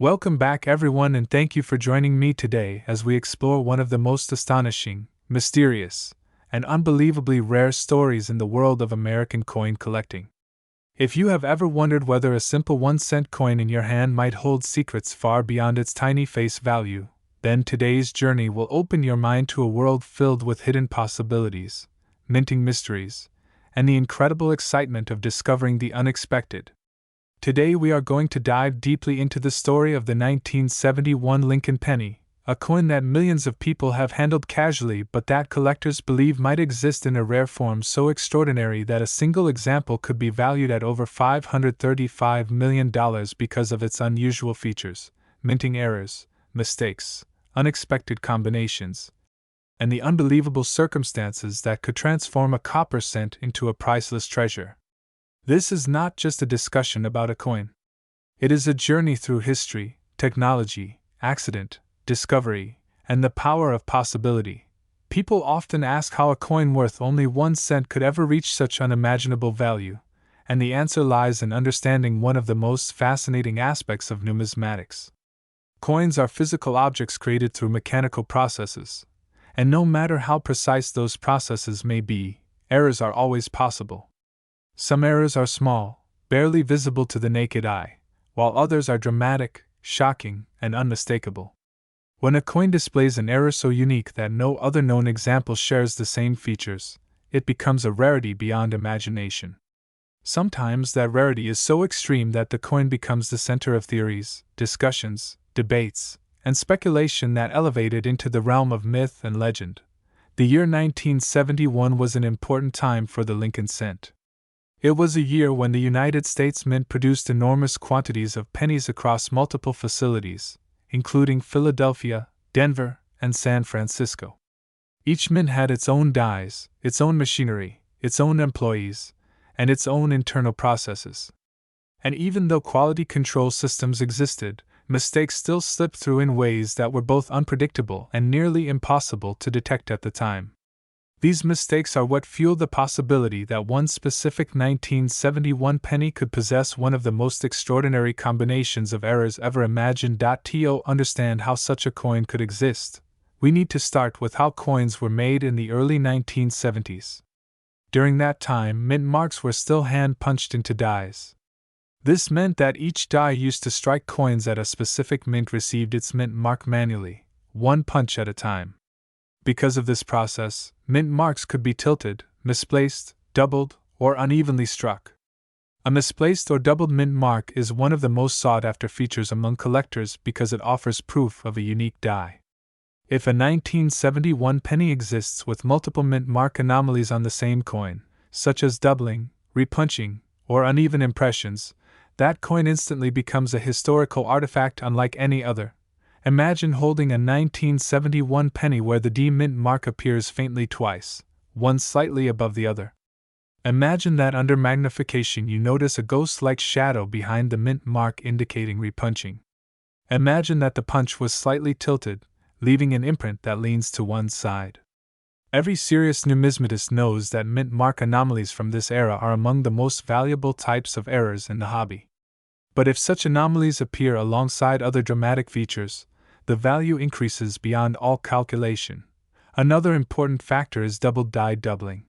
Welcome back, everyone, and thank you for joining me today as we explore one of the most astonishing, mysterious, and unbelievably rare stories in the world of American coin collecting. If you have ever wondered whether a simple 1-cent coin in your hand might hold secrets far beyond its tiny face value, then today's journey will open your mind to a world filled with hidden possibilities, minting mysteries, and the incredible excitement of discovering the unexpected. Today we are going to dive deeply into the story of the 1971 Lincoln penny, a coin that millions of people have handled casually but that collectors believe might exist in a rare form so extraordinary that a single example could be valued at over $535 million because of its unusual features, minting errors, mistakes, unexpected combinations, and the unbelievable circumstances that could transform a copper cent into a priceless treasure. This is not just a discussion about a coin. It is a journey through history, technology, accident, discovery, and the power of possibility. People often ask how a coin worth only 1 cent could ever reach such unimaginable value, and the answer lies in understanding one of the most fascinating aspects of numismatics. Coins are physical objects created through mechanical processes, and no matter how precise those processes may be, errors are always possible. Some errors are small, barely visible to the naked eye, while others are dramatic, shocking, and unmistakable. When a coin displays an error so unique that no other known example shares the same features, it becomes a rarity beyond imagination. Sometimes that rarity is so extreme that the coin becomes the center of theories, discussions, debates, and speculation that elevate it into the realm of myth and legend. The year 1971 was an important time for the Lincoln cent. It was a year when the United States Mint produced enormous quantities of pennies across multiple facilities, including Philadelphia, Denver, and San Francisco. Each mint had its own dies, its own machinery, its own employees, and its own internal processes. And even though quality control systems existed, mistakes still slipped through in ways that were both unpredictable and nearly impossible to detect at the time. These mistakes are what fueled the possibility that one specific 1971 penny could possess one of the most extraordinary combinations of errors ever imagined. To understand how such a coin could exist, we need to start with how coins were made in the early 1970s. During that time, mint marks were still hand-punched into dies. This meant that each die used to strike coins at a specific mint received its mint mark manually, one punch at a time. Because of this process, mint marks could be tilted, misplaced, doubled, or unevenly struck. A misplaced or doubled mint mark is one of the most sought-after features among collectors because it offers proof of a unique die. If a 1971 penny exists with multiple mint mark anomalies on the same coin, such as doubling, repunching, or uneven impressions, that coin instantly becomes a historical artifact unlike any other. Imagine holding a 1971 penny where the D mint mark appears faintly twice, one slightly above the other. Imagine that under magnification you notice a ghost-like shadow behind the mint mark indicating repunching. Imagine that the punch was slightly tilted, leaving an imprint that leans to one side. Every serious numismatist knows that mint mark anomalies from this era are among the most valuable types of errors in the hobby. But if such anomalies appear alongside other dramatic features, the value increases beyond all calculation. Another important factor is double die doubling.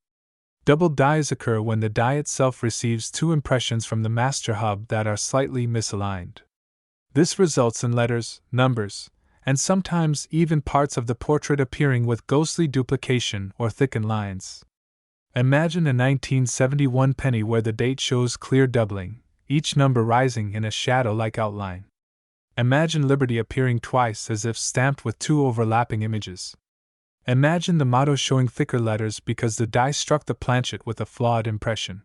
Double dies occur when the die itself receives two impressions from the master hub that are slightly misaligned. This results in letters, numbers, and sometimes even parts of the portrait appearing with ghostly duplication or thickened lines. Imagine a 1971 penny where the date shows clear doubling, each number rising in a shadow-like outline. Imagine Liberty appearing twice as if stamped with two overlapping images. Imagine the motto showing thicker letters because the die struck the planchet with a flawed impression.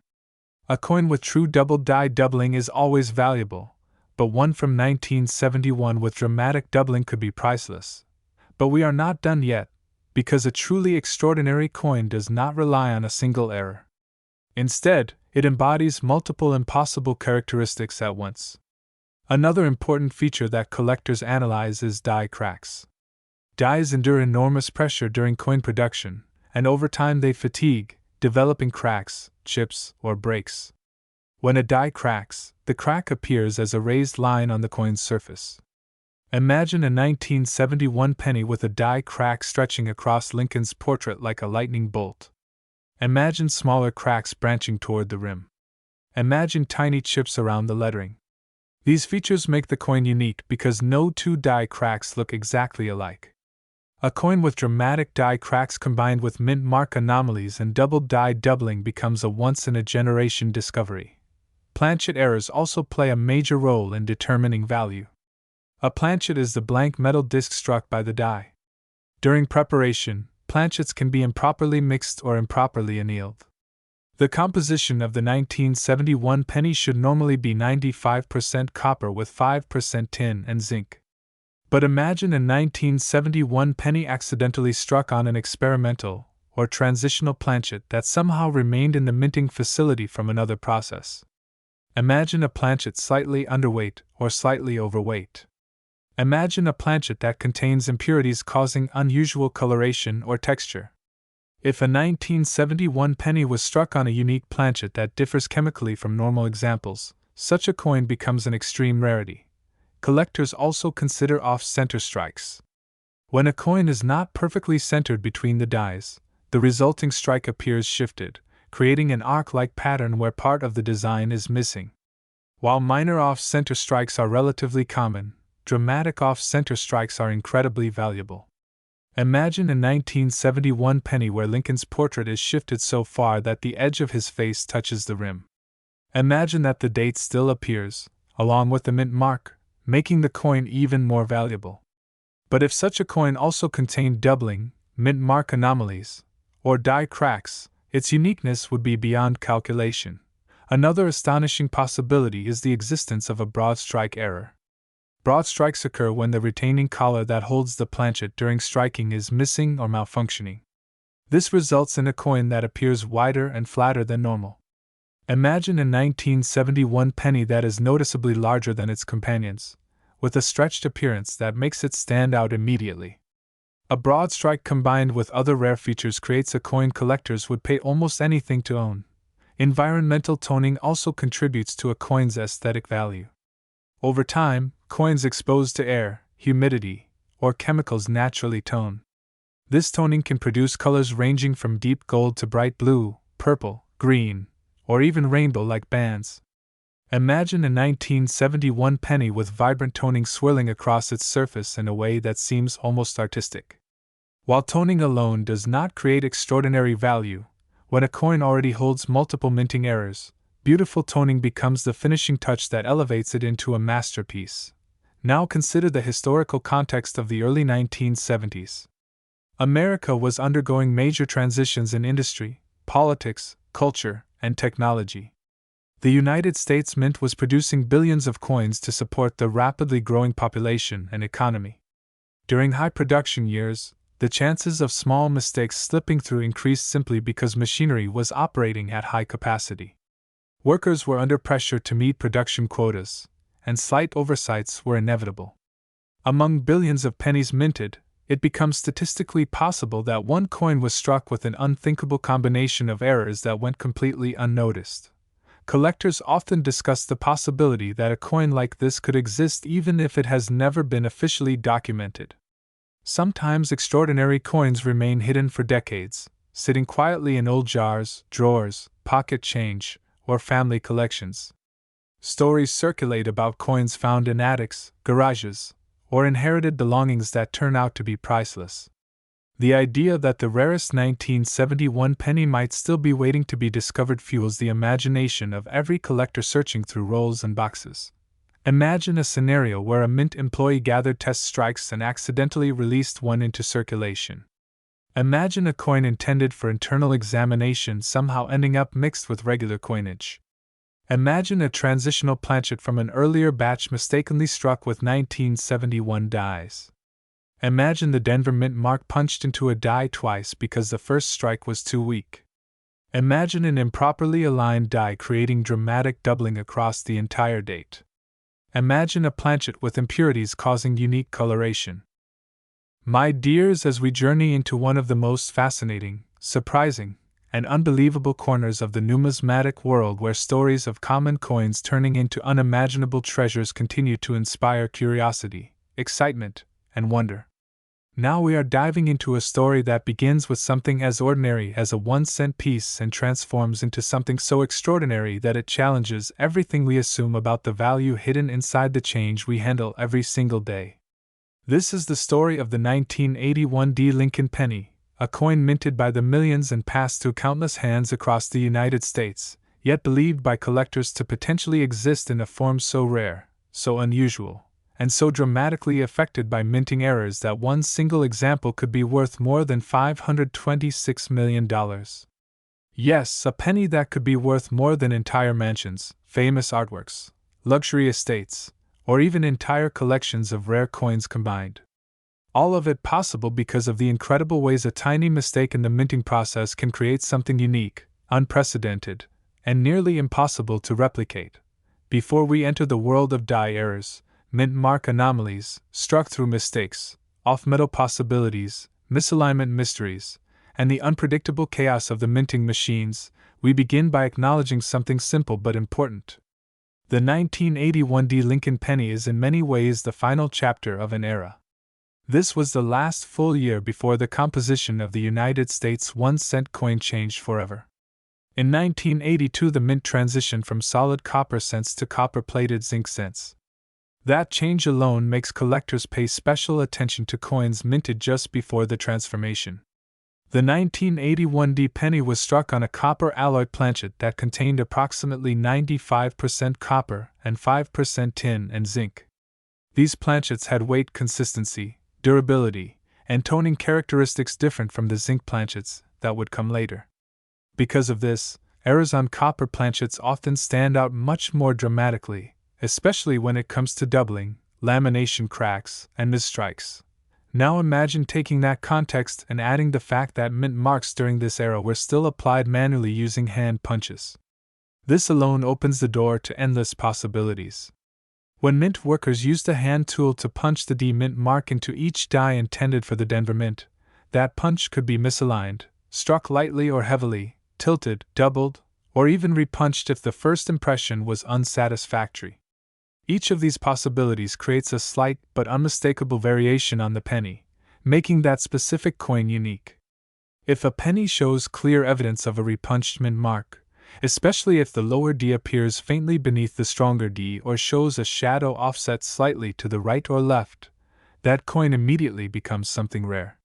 A coin with true double die doubling is always valuable, but one from 1971 with dramatic doubling could be priceless. But we are not done yet, because a truly extraordinary coin does not rely on a single error. Instead, it embodies multiple impossible characteristics at once. Another important feature that collectors analyze is die cracks. Dies endure enormous pressure during coin production, and over time they fatigue, developing cracks, chips, or breaks. When a die cracks, the crack appears as a raised line on the coin's surface. Imagine a 1971 penny with a die crack stretching across Lincoln's portrait like a lightning bolt. Imagine smaller cracks branching toward the rim. Imagine tiny chips around the lettering. These features make the coin unique because no two die cracks look exactly alike. A coin with dramatic die cracks combined with mint mark anomalies and double die doubling becomes a once-in-a-generation discovery. Planchet errors also play a major role in determining value. A planchet is the blank metal disc struck by the die. During preparation, planchets can be improperly mixed or improperly annealed. The composition of the 1971 penny should normally be 95% copper with 5% tin and zinc. But imagine a 1971 penny accidentally struck on an experimental or transitional planchet that somehow remained in the minting facility from another process. Imagine a planchet slightly underweight or slightly overweight. Imagine a planchet that contains impurities causing unusual coloration or texture. If a 1971 penny was struck on a unique planchet that differs chemically from normal examples, such a coin becomes an extreme rarity. Collectors also consider off-center strikes. When a coin is not perfectly centered between the dies, the resulting strike appears shifted, creating an arc-like pattern where part of the design is missing. While minor off-center strikes are relatively common, dramatic off-center strikes are incredibly valuable. Imagine a 1971 penny where Lincoln's portrait is shifted so far that the edge of his face touches the rim. Imagine that the date still appears, along with the mint mark, making the coin even more valuable. But if such a coin also contained doubling, mint mark anomalies, or die cracks, its uniqueness would be beyond calculation. Another astonishing possibility is the existence of a broad strike error. Broad strikes occur when the retaining collar that holds the planchet during striking is missing or malfunctioning. This results in a coin that appears wider and flatter than normal. Imagine a 1971 penny that is noticeably larger than its companions, with a stretched appearance that makes it stand out immediately. A broad strike combined with other rare features creates a coin collectors would pay almost anything to own. Environmental toning also contributes to a coin's aesthetic value. Over time, coins exposed to air, humidity, or chemicals naturally tone. This toning can produce colors ranging from deep gold to bright blue, purple, green, or even rainbow-like bands. Imagine a 1971 penny with vibrant toning swirling across its surface in a way that seems almost artistic. While toning alone does not create extraordinary value, when a coin already holds multiple minting errors, beautiful toning becomes the finishing touch that elevates it into a masterpiece. Now consider the historical context of the early 1970s. America was undergoing major transitions in industry, politics, culture, and technology. The United States Mint was producing billions of coins to support the rapidly growing population and economy. During high production years, the chances of small mistakes slipping through increased simply because machinery was operating at high capacity. Workers were under pressure to meet production quotas, and slight oversights were inevitable. Among billions of pennies minted, it becomes statistically possible that one coin was struck with an unthinkable combination of errors that went completely unnoticed. Collectors often discuss the possibility that a coin like this could exist even if it has never been officially documented. Sometimes extraordinary coins remain hidden for decades, sitting quietly in old jars, drawers, pocket change, or family collections. Stories circulate about coins found in attics, garages, or inherited belongings that turn out to be priceless. The idea that the rarest 1971 penny might still be waiting to be discovered fuels the imagination of every collector searching through rolls and boxes. Imagine a scenario where a mint employee gathered test strikes and accidentally released one into circulation. Imagine a coin intended for internal examination somehow ending up mixed with regular coinage. Imagine a transitional planchet from an earlier batch mistakenly struck with 1971 dies. Imagine the Denver Mint mark punched into a die twice because the first strike was too weak. Imagine an improperly aligned die creating dramatic doubling across the entire date. Imagine a planchet with impurities causing unique coloration. My dears, as we journey into one of the most fascinating, surprising, and unbelievable corners of the numismatic world where stories of common coins turning into unimaginable treasures continue to inspire curiosity, excitement, and wonder. Now we are diving into a story that begins with something as ordinary as a 1-cent piece and transforms into something so extraordinary that it challenges everything we assume about the value hidden inside the change we handle every single day. This is the story of the 1981 D. Lincoln penny, a coin minted by the millions and passed through countless hands across the United States, yet believed by collectors to potentially exist in a form so rare, so unusual, and so dramatically affected by minting errors that one single example could be worth more than $526 million. Yes, a penny that could be worth more than entire mansions, famous artworks, luxury estates, or even entire collections of rare coins combined. All of it possible because of the incredible ways a tiny mistake in the minting process can create something unique, unprecedented, and nearly impossible to replicate. Before we enter the world of die errors, mint mark anomalies, struck through mistakes, off-metal possibilities, misalignment mysteries, and the unpredictable chaos of the minting machines, we begin by acknowledging something simple but important. The 1981 D. Lincoln penny is in many ways the final chapter of an era. This was the last full year before the composition of the United States 1-cent coin changed forever. In 1982, the mint transitioned from solid copper cents to copper-plated zinc cents. That change alone makes collectors pay special attention to coins minted just before the transformation. The 1981 D penny was struck on a copper alloy planchet that contained approximately 95% copper and 5% tin and zinc. These planchets had weight consistency, durability, and toning characteristics different from the zinc planchets that would come later. Because of this, errors on copper planchets often stand out much more dramatically, especially when it comes to doubling, lamination cracks, and misstrikes. Now imagine taking that context and adding the fact that mint marks during this era were still applied manually using hand punches. This alone opens the door to endless possibilities. When mint workers used a hand tool to punch the D mint mark into each die intended for the Denver Mint, that punch could be misaligned, struck lightly or heavily, tilted, doubled, or even repunched if the first impression was unsatisfactory. Each of these possibilities creates a slight but unmistakable variation on the penny, making that specific coin unique. If a penny shows clear evidence of a repunched mint mark, especially if the lower D appears faintly beneath the stronger D or shows a shadow offset slightly to the right or left, that coin immediately becomes something rare.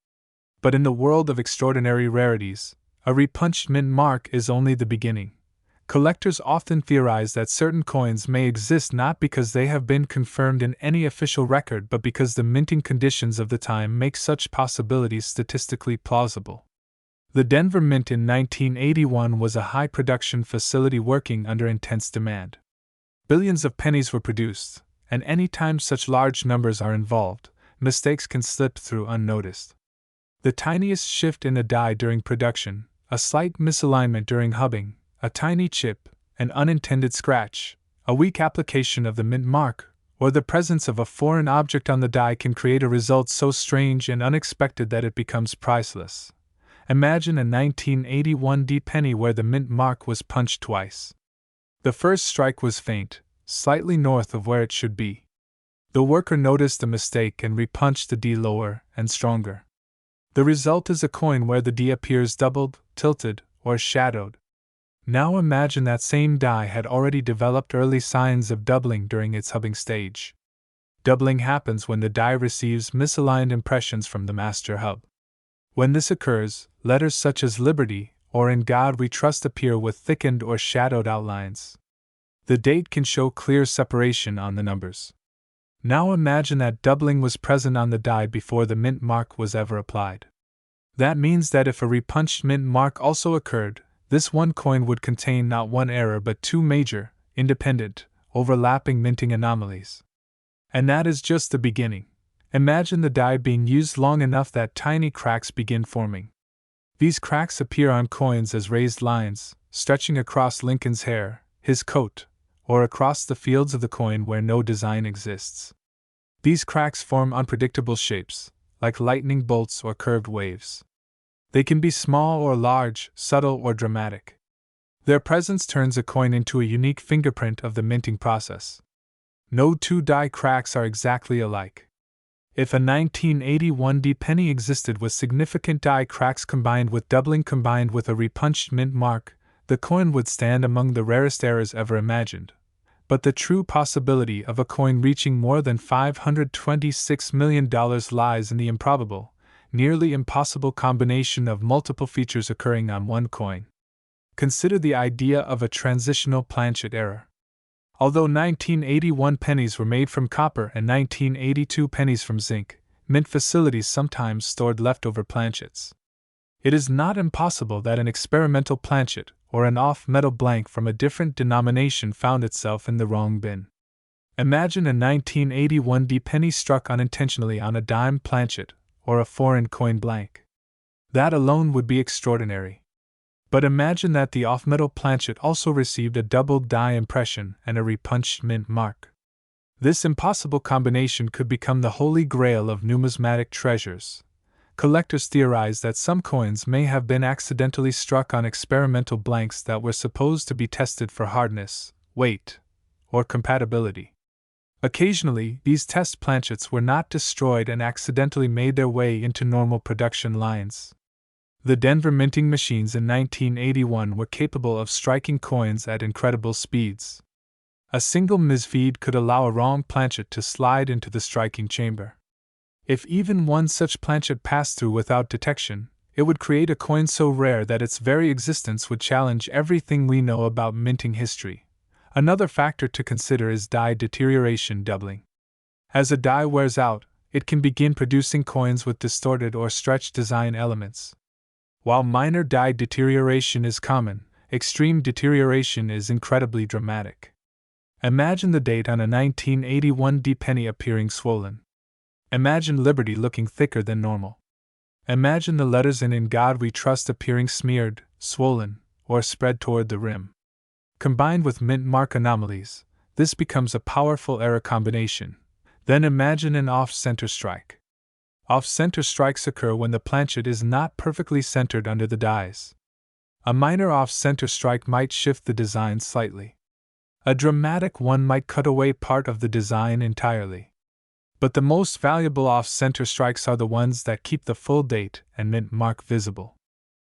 But in the world of extraordinary rarities, a repunched mint mark is only the beginning. Collectors often theorize that certain coins may exist not because they have been confirmed in any official record but because the minting conditions of the time make such possibilities statistically plausible. The Denver Mint in 1981 was a high-production facility working under intense demand. Billions of pennies were produced, and any time such large numbers are involved, mistakes can slip through unnoticed. The tiniest shift in a die during production, a slight misalignment during hubbing, a tiny chip, an unintended scratch, a weak application of the mint mark, or the presence of a foreign object on the die can create a result so strange and unexpected that it becomes priceless. Imagine a 1981 D penny where the mint mark was punched twice. The first strike was faint, slightly north of where it should be. The worker noticed the mistake and repunched the D lower and stronger. The result is a coin where the D appears doubled, tilted, or shadowed. Now imagine that same die had already developed early signs of doubling during its hubbing stage. Doubling happens when the die receives misaligned impressions from the master hub. When this occurs, letters such as Liberty or In God We Trust appear with thickened or shadowed outlines. The date can show clear separation on the numbers. Now imagine that doubling was present on the die before the mint mark was ever applied. That means that if a repunched mint mark also occurred, this one coin would contain not one error but two major, independent, overlapping minting anomalies. And that is just the beginning. Imagine the die being used long enough that tiny cracks begin forming. These cracks appear on coins as raised lines, stretching across Lincoln's hair, his coat, or across the fields of the coin where no design exists. These cracks form unpredictable shapes, like lightning bolts or curved waves. They can be small or large, subtle or dramatic. Their presence turns a coin into a unique fingerprint of the minting process. No two die cracks are exactly alike. If a 1981D penny existed with significant die cracks combined with doubling combined with a repunched mint mark, the coin would stand among the rarest errors ever imagined. But the true possibility of a coin reaching more than $526 million lies in the improbable, nearly impossible combination of multiple features occurring on one coin. Consider the idea of a transitional planchet error. Although 1981 pennies were made from copper and 1982 pennies from zinc, mint facilities sometimes stored leftover planchets. It is not impossible that an experimental planchet or an off-metal blank from a different denomination found itself in the wrong bin. Imagine a 1981D penny struck unintentionally on a dime planchet or a foreign coin blank. That alone would be extraordinary. But imagine that the off-metal planchet also received a doubled die impression and a repunched mint mark. This impossible combination could become the holy grail of numismatic treasures. Collectors theorize that some coins may have been accidentally struck on experimental blanks that were supposed to be tested for hardness, weight, or compatibility. Occasionally, these test planchets were not destroyed and accidentally made their way into normal production lines. The Denver minting machines in 1981 were capable of striking coins at incredible speeds. A single misfeed could allow a wrong planchet to slide into the striking chamber. If even one such planchet passed through without detection, it would create a coin so rare that its very existence would challenge everything we know about minting history. Another factor to consider is die deterioration doubling. As a die wears out, it can begin producing coins with distorted or stretched design elements. While minor die deterioration is common, extreme deterioration is incredibly dramatic. Imagine the date on a 1981D penny appearing swollen. Imagine Liberty looking thicker than normal. Imagine the letters in God We Trust appearing smeared, swollen, or spread toward the rim. Combined with mint mark anomalies, this becomes a powerful error combination. Then imagine an off-center strike. Off-center strikes occur when the planchet is not perfectly centered under the dies. A minor off-center strike might shift the design slightly. A dramatic one might cut away part of the design entirely. But the most valuable off-center strikes are the ones that keep the full date and mint mark visible.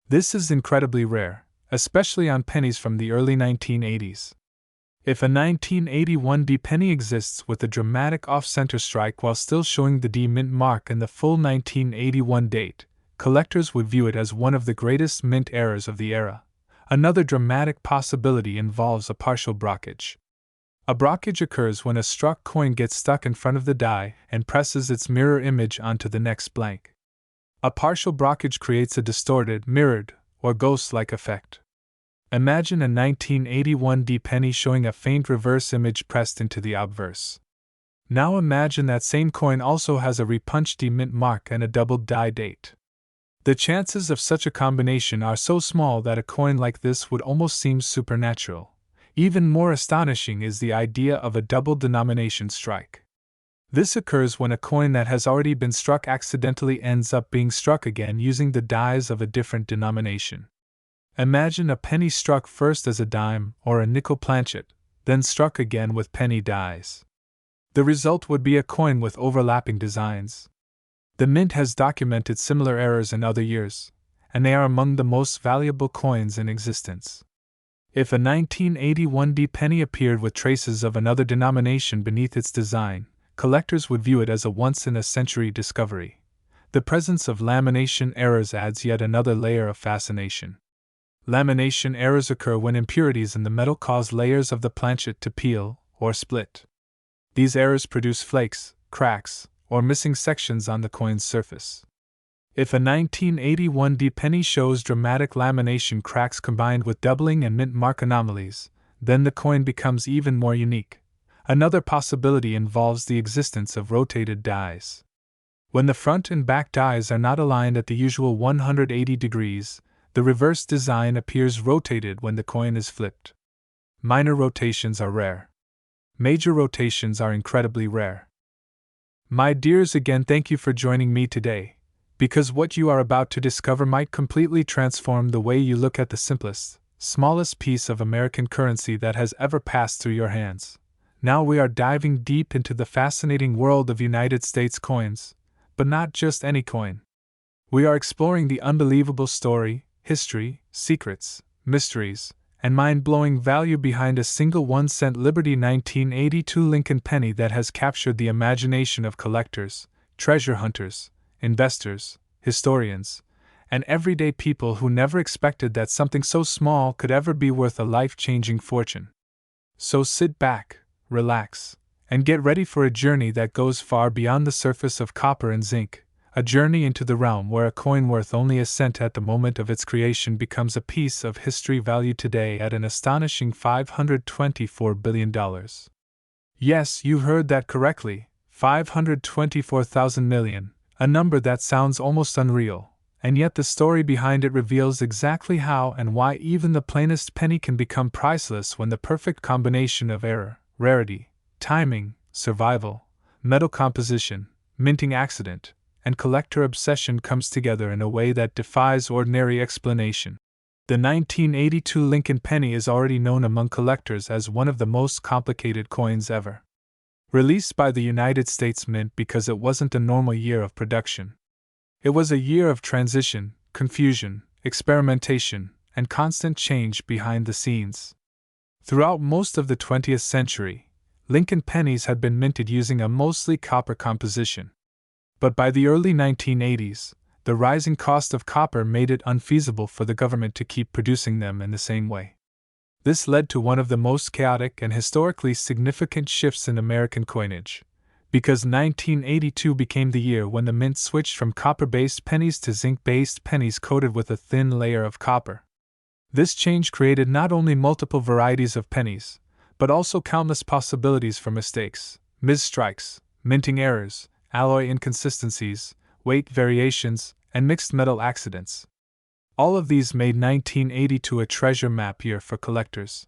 This is incredibly rare, especially on pennies from the early 1980s. If a 1981D penny exists with a dramatic off-center strike while still showing the D mint mark and the full 1981 date, collectors would view it as one of the greatest mint errors of the era. Another dramatic possibility involves a partial brockage. A brockage occurs when a struck coin gets stuck in front of the die and presses its mirror image onto the next blank. A partial brockage creates a distorted, mirrored, or ghost-like effect. Imagine a 1981D penny showing a faint reverse image pressed into the obverse. Now imagine that same coin also has a repunched D mint mark and a doubled die date. The chances of such a combination are so small that a coin like this would almost seem supernatural. Even more astonishing is the idea of a double denomination strike. This occurs when a coin that has already been struck accidentally ends up being struck again using the dies of a different denomination. Imagine a penny struck first as a dime or a nickel planchet, then struck again with penny dies. The result would be a coin with overlapping designs. The Mint has documented similar errors in other years, and they are among the most valuable coins in existence. If a 1981D penny appeared with traces of another denomination beneath its design, collectors would view it as a once-in-a-century discovery. The presence of lamination errors adds yet another layer of fascination. Lamination errors occur when impurities in the metal cause layers of the planchet to peel or split. These errors produce flakes, cracks, or missing sections on the coin's surface. If a 1981D penny shows dramatic lamination cracks combined with doubling and mint mark anomalies, then the coin becomes even more unique. Another possibility involves the existence of rotated dies. When the front and back dies are not aligned at the usual 180 degrees, the reverse design appears rotated when the coin is flipped. Minor rotations are rare. Major rotations are incredibly rare. My dears, again, thank you for joining me today, because what you are about to discover might completely transform the way you look at the simplest, smallest piece of American currency that has ever passed through your hands. Now we are diving deep into the fascinating world of United States coins, but not just any coin. We are exploring the unbelievable story, history, secrets, mysteries, and mind-blowing value behind a single 1-cent Liberty 1982 Lincoln penny that has captured the imagination of collectors, treasure hunters, investors, historians, and everyday people who never expected that something so small could ever be worth a life-changing fortune. So sit back, relax, and get ready for a journey that goes far beyond the surface of copper and zinc, a journey into the realm where a coin worth only a cent at the moment of its creation becomes a piece of history valued today at an astonishing $524 billion. Yes, you heard that correctly, 524,000 million, a number that sounds almost unreal, and yet the story behind it reveals exactly how and why even the plainest penny can become priceless when the perfect combination of error, rarity, timing, survival, metal composition, minting accident, and collector obsession comes together in a way that defies ordinary explanation. The 1982 Lincoln penny is already known among collectors as one of the most complicated coins ever. Released by the United States Mint because it wasn't a normal year of production. It was a year of transition, confusion, experimentation, and constant change behind the scenes. Throughout most of the 20th century, Lincoln pennies had been minted using a mostly copper composition. But by the early 1980s, the rising cost of copper made it unfeasible for the government to keep producing them in the same way. This led to one of the most chaotic and historically significant shifts in American coinage, because 1982 became the year when the mint switched from copper-based pennies to zinc-based pennies coated with a thin layer of copper. This change created not only multiple varieties of pennies, but also countless possibilities for mistakes, misstrikes, minting errors, alloy inconsistencies, weight variations, and mixed metal accidents. All of these made 1982 a treasure map year for collectors.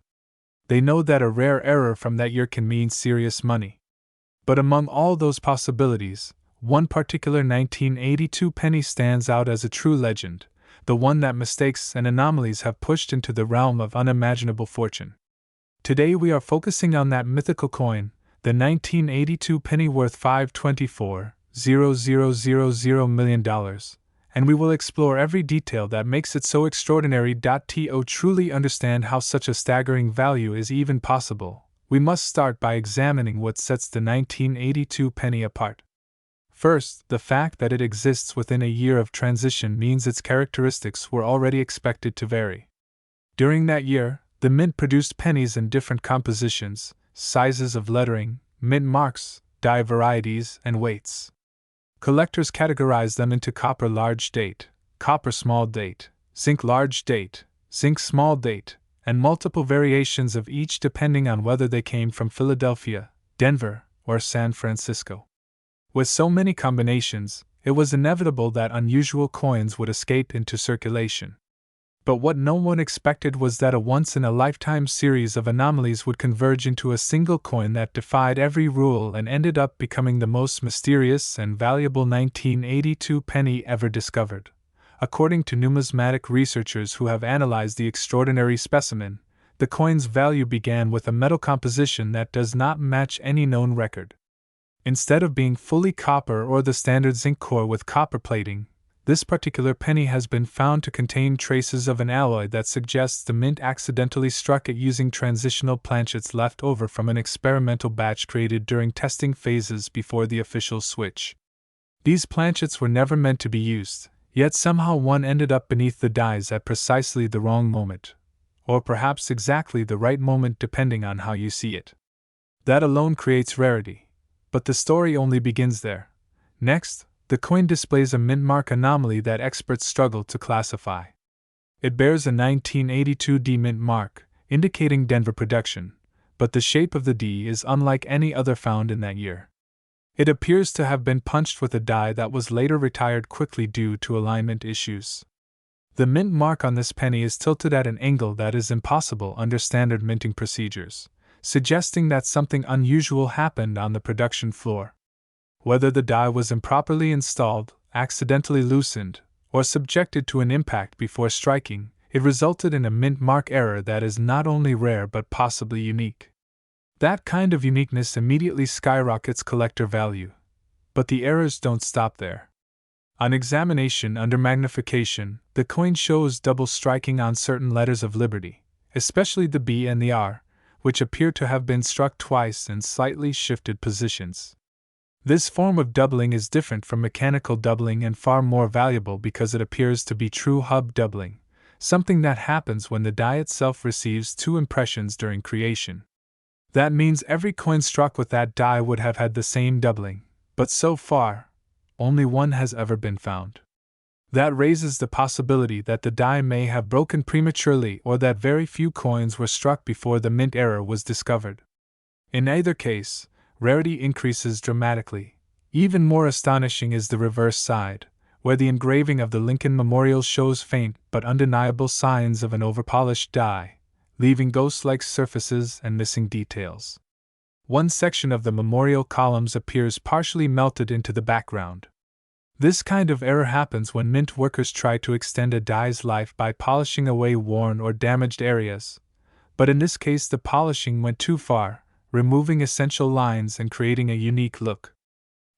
They know that a rare error from that year can mean serious money. But among all those possibilities, one particular 1982 penny stands out as a true legend, the one that mistakes and anomalies have pushed into the realm of unimaginable fortune. Today we are focusing on that mythical coin, the 1982 penny worth $524,000 million, and we will explore every detail that makes it so extraordinary. To truly understand how such a staggering value is even possible, we must start by examining what sets the 1982 penny apart. First, the fact that it exists within a year of transition means its characteristics were already expected to vary. During that year, the mint produced pennies in different compositions, sizes of lettering, mint marks, die varieties, and weights. Collectors categorized them into copper large date, copper small date, zinc large date, zinc small date, and multiple variations of each depending on whether they came from Philadelphia, Denver, or San Francisco. With so many combinations, it was inevitable that unusual coins would escape into circulation. But what no one expected was that a once-in-a-lifetime series of anomalies would converge into a single coin that defied every rule and ended up becoming the most mysterious and valuable 1982 penny ever discovered. According to numismatic researchers who have analyzed the extraordinary specimen, the coin's value began with a metal composition that does not match any known record. Instead of being fully copper or the standard zinc core with copper plating, this particular penny has been found to contain traces of an alloy that suggests the mint accidentally struck it using transitional planchets left over from an experimental batch created during testing phases before the official switch. These planchets were never meant to be used, yet somehow one ended up beneath the dies at precisely the wrong moment, or perhaps exactly the right moment depending on how you see it. That alone creates rarity, but the story only begins there. Next, the coin displays a mint mark anomaly that experts struggle to classify. It bears a 1982 D mint mark, indicating Denver production, but the shape of the D is unlike any other found in that year. It appears to have been punched with a die that was later retired quickly due to alignment issues. The mint mark on this penny is tilted at an angle that is impossible under standard minting procedures, suggesting that something unusual happened on the production floor. Whether the die was improperly installed, accidentally loosened, or subjected to an impact before striking, it resulted in a mint mark error that is not only rare but possibly unique. That kind of uniqueness immediately skyrockets collector value. But the errors don't stop there. On examination under magnification, the coin shows double striking on certain letters of liberty, especially the B and the R, which appear to have been struck twice in slightly shifted positions. This form of doubling is different from mechanical doubling and far more valuable because it appears to be true hub doubling, something that happens when the die itself receives two impressions during creation. That means every coin struck with that die would have had the same doubling, but so far, only one has ever been found. That raises the possibility that the die may have broken prematurely or that very few coins were struck before the mint error was discovered. In either case, rarity increases dramatically. Even more astonishing is the reverse side, where the engraving of the Lincoln Memorial shows faint but undeniable signs of an overpolished die, leaving ghost-like surfaces and missing details. One section of the memorial columns appears partially melted into the background. This kind of error happens when mint workers try to extend a die's life by polishing away worn or damaged areas, but in this case the polishing went too far, removing essential lines and creating a unique look.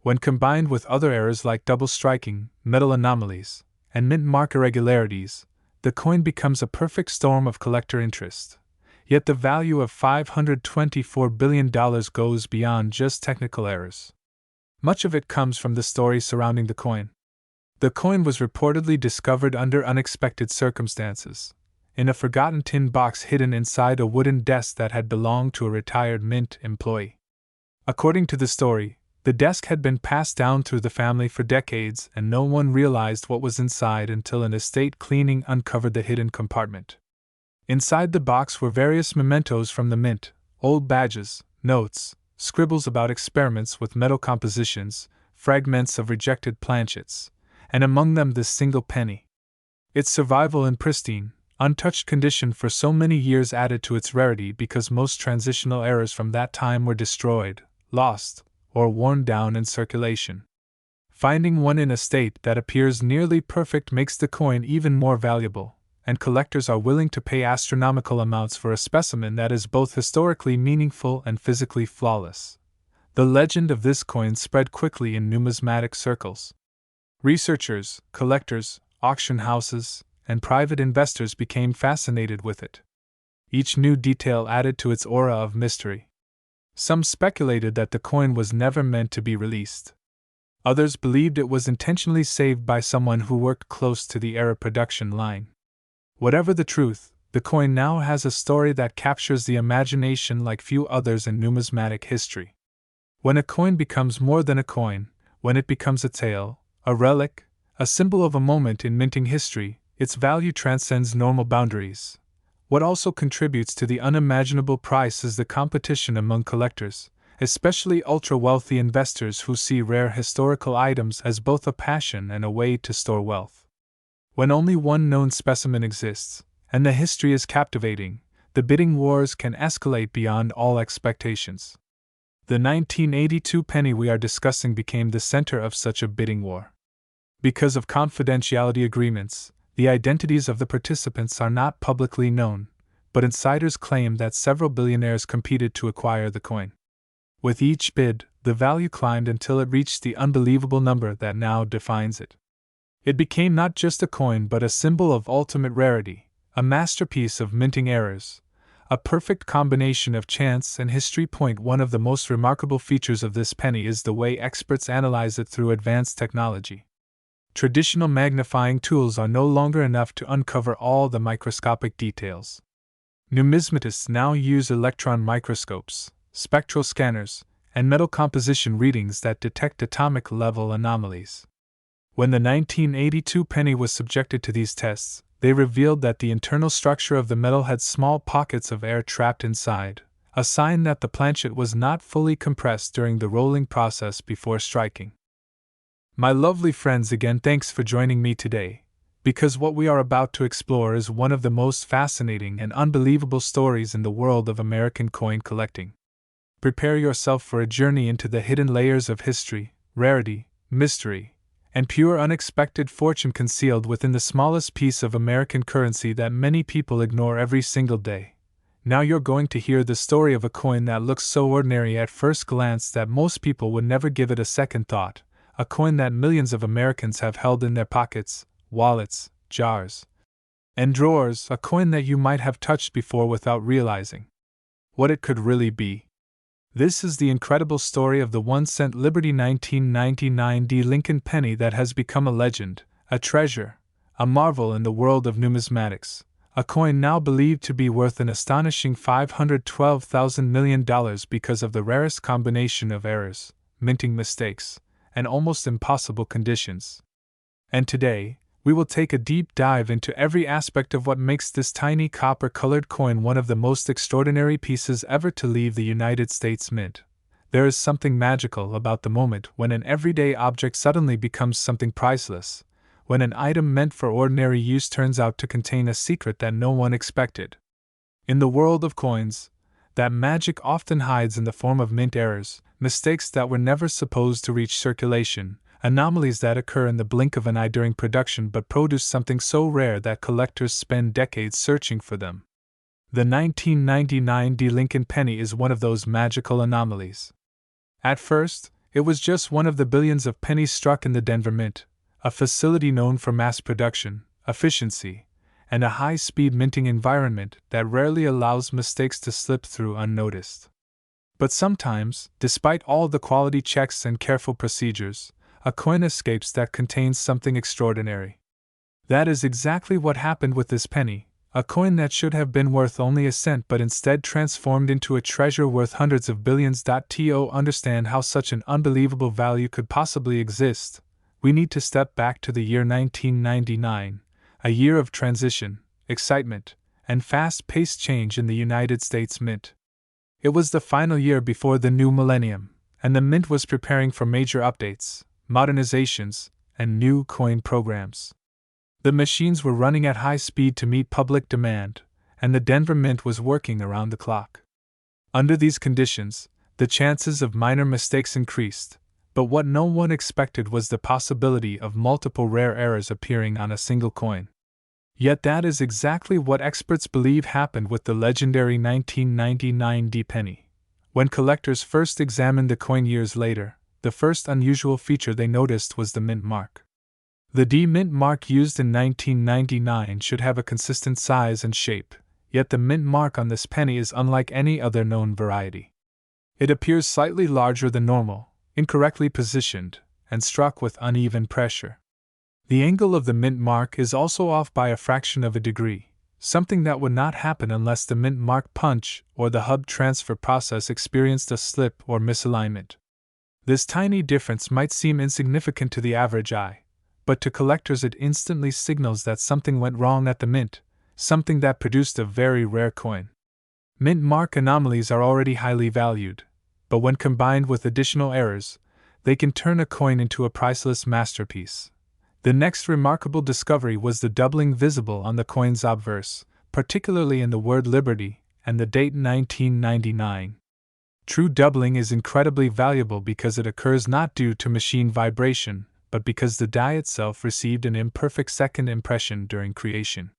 When combined with other errors like double striking, metal anomalies, and mint mark irregularities, the coin becomes a perfect storm of collector interest. Yet the value of $524 billion goes beyond just technical errors. Much of it comes from the story surrounding the coin. The coin was reportedly discovered under unexpected circumstances, in a forgotten tin box hidden inside a wooden desk that had belonged to a retired mint employee. According to the story, the desk had been passed down through the family for decades and no one realized what was inside until an estate cleaning uncovered the hidden compartment. Inside the box were various mementos from the mint, old badges, notes, scribbles about experiments with metal compositions, fragments of rejected planchets, and among them this single penny. Its survival in pristine, untouched condition for so many years added to its rarity because most transitional errors from that time were destroyed, lost, or worn down in circulation. Finding one in a state that appears nearly perfect makes the coin even more valuable, and collectors are willing to pay astronomical amounts for a specimen that is both historically meaningful and physically flawless. The legend of this coin spread quickly in numismatic circles. Researchers, collectors, auction houses, and private investors became fascinated with it. Each new detail added to its aura of mystery. Some speculated that the coin was never meant to be released. Others believed it was intentionally saved by someone who worked close to the era production line. Whatever the truth, the coin now has a story that captures the imagination like few others in numismatic history. When a coin becomes more than a coin, when it becomes a tale, a relic, a symbol of a moment in minting history, its value transcends normal boundaries. What also contributes to the unimaginable price is the competition among collectors, especially ultra-wealthy investors who see rare historical items as both a passion and a way to store wealth. When only one known specimen exists, and the history is captivating, the bidding wars can escalate beyond all expectations. The 1982 penny we are discussing became the center of such a bidding war. Because of confidentiality agreements, the identities of the participants are not publicly known, but insiders claim that several billionaires competed to acquire the coin. With each bid, the value climbed until it reached the unbelievable number that now defines it. It became not just a coin but a symbol of ultimate rarity, a masterpiece of minting errors, a perfect combination of chance and history. One of the most remarkable features of this penny is the way experts analyze it through advanced technology. Traditional magnifying tools are no longer enough to uncover all the microscopic details. Numismatists now use electron microscopes, spectral scanners, and metal composition readings that detect atomic-level anomalies. When the 1982 penny was subjected to these tests, they revealed that the internal structure of the metal had small pockets of air trapped inside, a sign that the planchet was not fully compressed during the rolling process before striking. My lovely friends, again thanks for joining me today, because what we are about to explore is one of the most fascinating and unbelievable stories in the world of American coin collecting. Prepare yourself for a journey into the hidden layers of history, rarity, mystery, and pure unexpected fortune concealed within the smallest piece of American currency that many people ignore every single day. Now you're going to hear the story of a coin that looks so ordinary at first glance that most people would never give it a second thought, a coin that millions of Americans have held in their pockets, wallets, jars, and drawers, a coin that you might have touched before without realizing what it could really be. This is the incredible story of the 1-cent Liberty 1999 D. Lincoln penny that has become a legend, a treasure, a marvel in the world of numismatics, a coin now believed to be worth an astonishing $512,000 million because of the rarest combination of errors, minting mistakes, and almost impossible conditions. And today, we will take a deep dive into every aspect of what makes this tiny copper-colored coin one of the most extraordinary pieces ever to leave the United States Mint. There is something magical about the moment when an everyday object suddenly becomes something priceless, when an item meant for ordinary use turns out to contain a secret that no one expected. In the world of coins, that magic often hides in the form of mint errors, mistakes that were never supposed to reach circulation, anomalies that occur in the blink of an eye during production but produce something so rare that collectors spend decades searching for them. The 1999 D. Lincoln penny is one of those magical anomalies. At first, it was just one of the billions of pennies struck in the Denver Mint, a facility known for mass production, efficiency, and a high-speed minting environment that rarely allows mistakes to slip through unnoticed. But sometimes, despite all the quality checks and careful procedures, a coin escapes that contains something extraordinary. That is exactly what happened with this penny, a coin that should have been worth only a cent but instead transformed into a treasure worth hundreds of billions. To understand how such an unbelievable value could possibly exist, we need to step back to the year 1999, a year of transition, excitement, and fast-paced change in the United States Mint. It was the final year before the new millennium, and the Mint was preparing for major updates, modernizations, and new coin programs. The machines were running at high speed to meet public demand, and the Denver Mint was working around the clock. Under these conditions, the chances of minor mistakes increased, but what no one expected was the possibility of multiple rare errors appearing on a single coin. Yet that is exactly what experts believe happened with the legendary 1999 D penny. When collectors first examined the coin years later, the first unusual feature they noticed was the mint mark. The D mint mark used in 1999 should have a consistent size and shape, yet the mint mark on this penny is unlike any other known variety. It appears slightly larger than normal, incorrectly positioned, and struck with uneven pressure. The angle of the mint mark is also off by a fraction of a degree, something that would not happen unless the mint mark punch or the hub transfer process experienced a slip or misalignment. This tiny difference might seem insignificant to the average eye, but to collectors it instantly signals that something went wrong at the mint, something that produced a very rare coin. Mint mark anomalies are already highly valued, but when combined with additional errors, they can turn a coin into a priceless masterpiece. The next remarkable discovery was the doubling visible on the coin's obverse, particularly in the word Liberty and the date 1999. True doubling is incredibly valuable because it occurs not due to machine vibration, but because the die itself received an imperfect second impression during creation.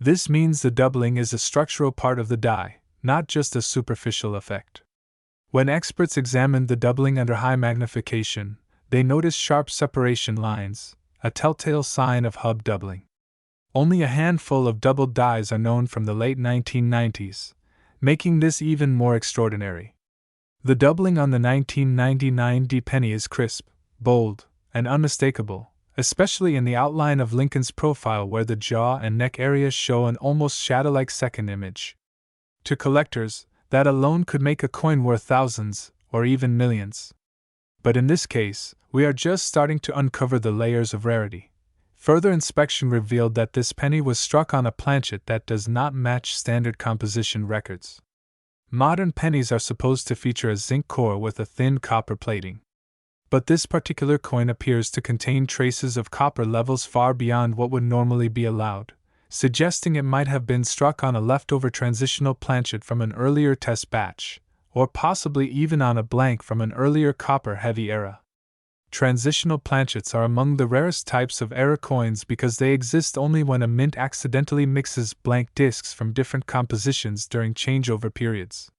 This means the doubling is a structural part of the die, not just a superficial effect. When experts examined the doubling under high magnification, they noticed sharp separation lines, a telltale sign of hub doubling. Only a handful of doubled dies are known from the late 1990s, making this even more extraordinary. The doubling on the 1999 D penny is crisp, bold, and unmistakable, especially in the outline of Lincoln's profile where the jaw and neck areas show an almost shadow-like second image. To collectors, that alone could make a coin worth thousands, or even millions. But in this case, we are just starting to uncover the layers of rarity. Further inspection revealed that this penny was struck on a planchet that does not match standard composition records. Modern pennies are supposed to feature a zinc core with a thin copper plating. But this particular coin appears to contain traces of copper levels far beyond what would normally be allowed, suggesting it might have been struck on a leftover transitional planchet from an earlier test batch, or possibly even on a blank from an earlier copper-heavy era. transitional planchets are among the rarest types of error coins because they exist only when a mint accidentally mixes blank discs from different compositions during changeover periods.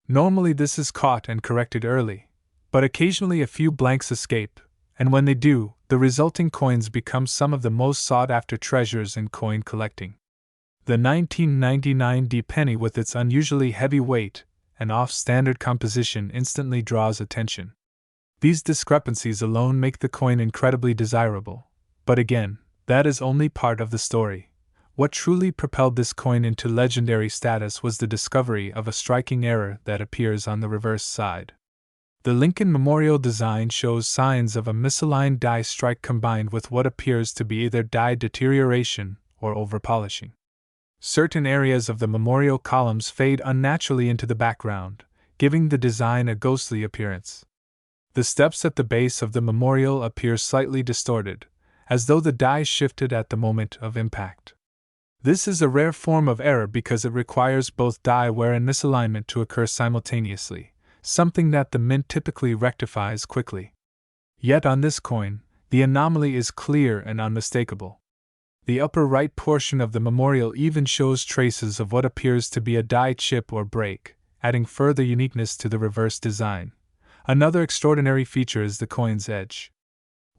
Normally, this is caught and corrected early, but occasionally a few blanks escape, and when they do, the resulting coins become some of the most sought-after treasures in coin collecting. The 1999 D penny, with its unusually heavy weight and off-standard composition, instantly draws attention. These discrepancies alone make the coin incredibly desirable, but again, that is only part of the story. What truly propelled this coin into legendary status was the discovery of a striking error that appears on the reverse side. The Lincoln Memorial design shows signs of a misaligned die strike combined with what appears to be either die deterioration or overpolishing. Certain areas of the memorial columns fade unnaturally into the background, giving the design a ghostly appearance. The steps at the base of the memorial appear slightly distorted, as though the die shifted at the moment of impact. This is a rare form of error because it requires both die wear and misalignment to occur simultaneously, something that the mint typically rectifies quickly. Yet on this coin, the anomaly is clear and unmistakable. The upper right portion of the memorial even shows traces of what appears to be a die chip or break, adding further uniqueness to the reverse design. Another extraordinary feature is the coin's edge.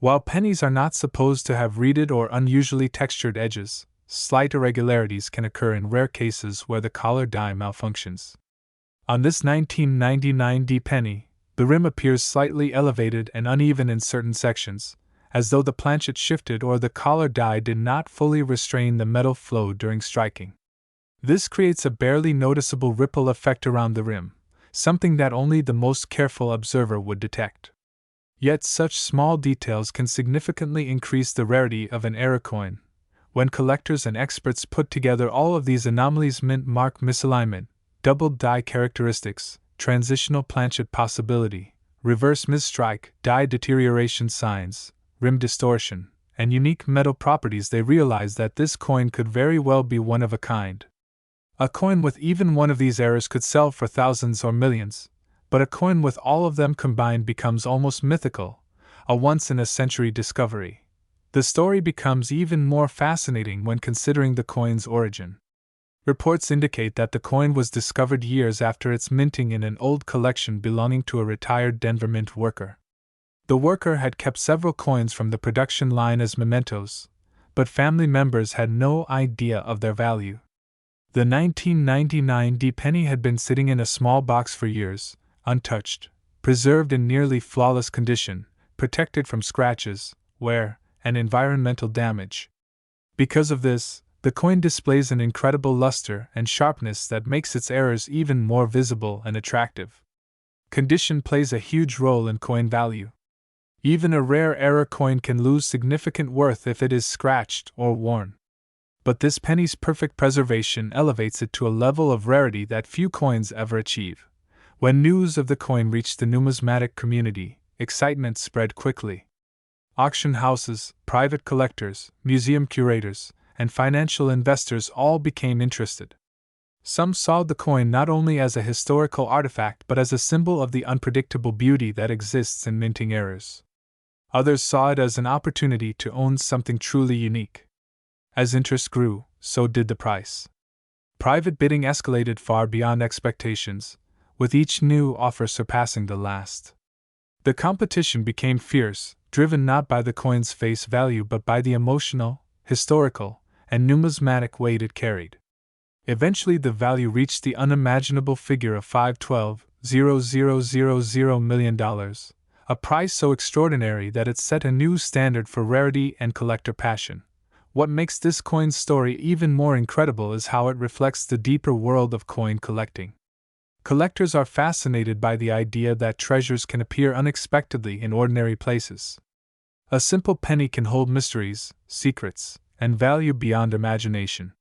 While pennies are not supposed to have reeded or unusually textured edges, slight irregularities can occur in rare cases where the collar die malfunctions. On this 1999 D penny, the rim appears slightly elevated and uneven in certain sections, as though the planchet shifted or the collar die did not fully restrain the metal flow during striking. This creates a barely noticeable ripple effect around the rim, something that only the most careful observer would detect. Yet such small details can significantly increase the rarity of an error coin. When collectors and experts put together all of these anomalies, mint mark misalignment, doubled die characteristics, transitional planchet possibility, reverse misstrike, die deterioration signs, rim distortion, and unique metal properties, they realize that this coin could very well be one of a kind. A coin with even one of these errors could sell for thousands or millions, but a coin with all of them combined becomes almost mythical, a once-in-a-century discovery. The story becomes even more fascinating when considering the coin's origin. Reports indicate that the coin was discovered years after its minting in an old collection belonging to a retired Denver Mint worker. The worker had kept several coins from the production line as mementos, but family members had no idea of their value. The 1999 D penny had been sitting in a small box for years, untouched, preserved in nearly flawless condition, protected from scratches, wear, and environmental damage. Because of this, the coin displays an incredible luster and sharpness that makes its errors even more visible and attractive. Condition plays a huge role in coin value. Even a rare error coin can lose significant worth if it is scratched or worn. But this penny's perfect preservation elevates it to a level of rarity that few coins ever achieve. When news of the coin reached the numismatic community, excitement spread quickly. Auction houses, private collectors, museum curators, and financial investors all became interested. Some saw the coin not only as a historical artifact but as a symbol of the unpredictable beauty that exists in minting errors. Others saw it as an opportunity to own something truly unique. As interest grew, so did the price. Private bidding escalated far beyond expectations, with each new offer surpassing the last. The competition became fierce, driven not by the coin's face value but by the emotional, historical, and numismatic weight it carried. Eventually the value reached the unimaginable figure of $512,000 million, a price so extraordinary that it set a new standard for rarity and collector passion. What makes this coin's story even more incredible is how it reflects the deeper world of coin collecting. Collectors are fascinated by the idea that treasures can appear unexpectedly in ordinary places. A simple penny can hold mysteries, secrets, and value beyond imagination.